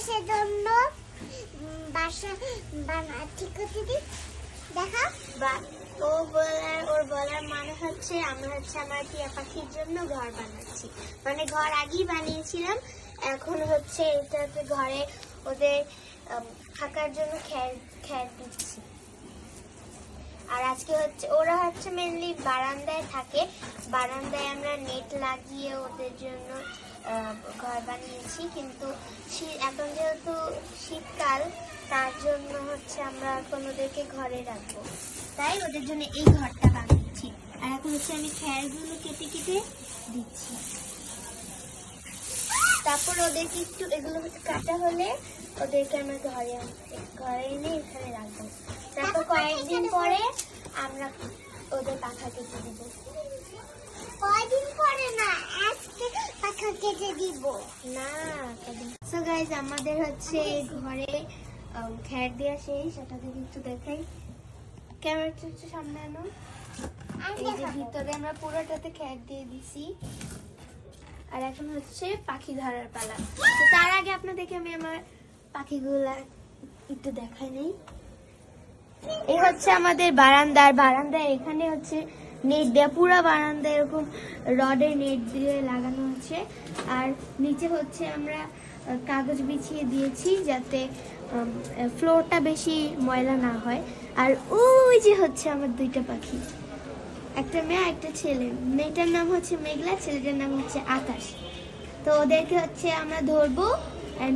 সেজন্য বাসা ঠিক করতে দিই। দেখা ওর বলার মানে হচ্ছে আমরা আমার টিয়া পাখির জন্য ঘর বানাচ্ছি, মানে ঘর আগেই বানিয়েছিলাম, এখন হচ্ছে এটাতে ঘরে ওদের থাকার জন্য খ্যার দিচ্ছি। আর আজকে হচ্ছে ওরা মেনলি বারান্দায় থাকে, বারান্দায় আমরা নেট লাগিয়ে ওদের জন্য ঘর বানিয়েছি, কিন্তু এখন যেহেতু শীতকাল তার জন্য আমরা এখন ওদেরকে ঘরে রাখবো, তাই ওদের জন্য এই ঘরটা বানিয়েছি। আর এখন আমি খ্যারগুলো কেটে কেটে দিচ্ছি, তারপর ওদেরকে একটু এগুলো কাটা হলে ওদেরকে আমরা ঘরে এনে এখানে রাখবো। তারপর কয়েকদিন পরে আমরা ওদের পাখা কেটে দিব। কয়েকদিন পরে না, আজকে পাখা কেটে দিব না। সো গাইস, আমাদের ঘরে খ্যার দেওয়া শেষ, সেটা থেকে একটু দেখাই। ক্যামেরাটা একটু সামনে আনো। এই যে ভিতরে আমরা পুরোটাতে খ্যার দিয়ে দিছি, আর এখন পাখি ধরার পালা। তো তার আগে আপনাদেরকে আমি আমার পাখিগুলা একটু দেখাই নেই। এই আমাদের বারান্দায় এখানে নেট দেওয়া, পুরো বারান্দা এরকম রডের নেট দিয়ে লাগানো আছে। আর নিচে আমরা কাগজ বিছিয়ে দিয়েছি যাতে ফ্লোরটা বেশি ময়লা না হয়। আর ওই যে আমার দুইটা পাখি, একটা মেয়ে একটা ছেলে। মেয়েটার নাম মেঘলা, ছেলেটার নাম আকাশ। তো ওদেরকে আমরা ধরবো,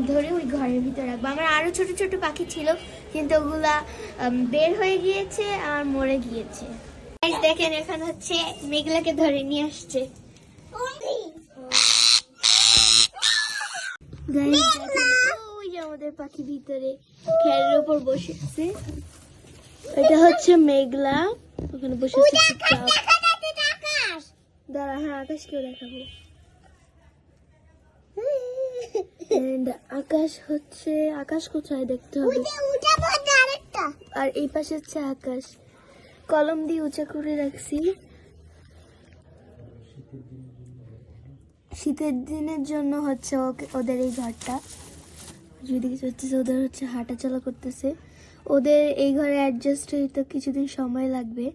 ধরে ওই ঘরের ভিতরে রাখবো। আমার আরো ছোট ছোট পাখি ছিল, কিন্তু ওগুলা বের হয়ে গিয়েছে আর মরে গিয়েছে। দেখেন এখন মেঘলাকে ধরে নিয়ে আসছে। ওই যে আমাদের পাখি ভিতরে খেয়ালের উপর বসে আছে। এটা মেঘলা, ওখানে বসে আছে চুপচাপ। দাঁড়া, হ্যাঁ আকাশকেও দেখাবো। আকাশ কোথায় দেখতে হবে। আর এই পাশে আকাশ, কলম দিয়ে উঁচা করে রাখছি। শীতের দিনের জন্য ওদের এই ঘরটা, যদি ওদের হাঁটা চলা করতেছে। ওদের এই ঘরে অ্যাডজাস্ট হইতে কিছুদিন সময় লাগবে।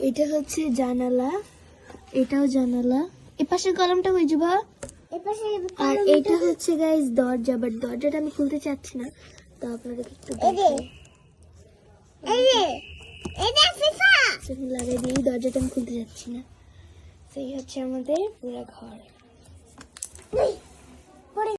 এটা জানালা, এটাও জানালা। এই পাশের কলমটা হয়ে যাবা। আর এটা গাইস দরজা, বাট দরজাটা আমি খুলতে চাচ্ছি না, তো আপনাদেরকে একটু লাগাই দিই। দরজাটা আমি খুলতে চাচ্ছি না। সেই আমাদের পুরো ঘর।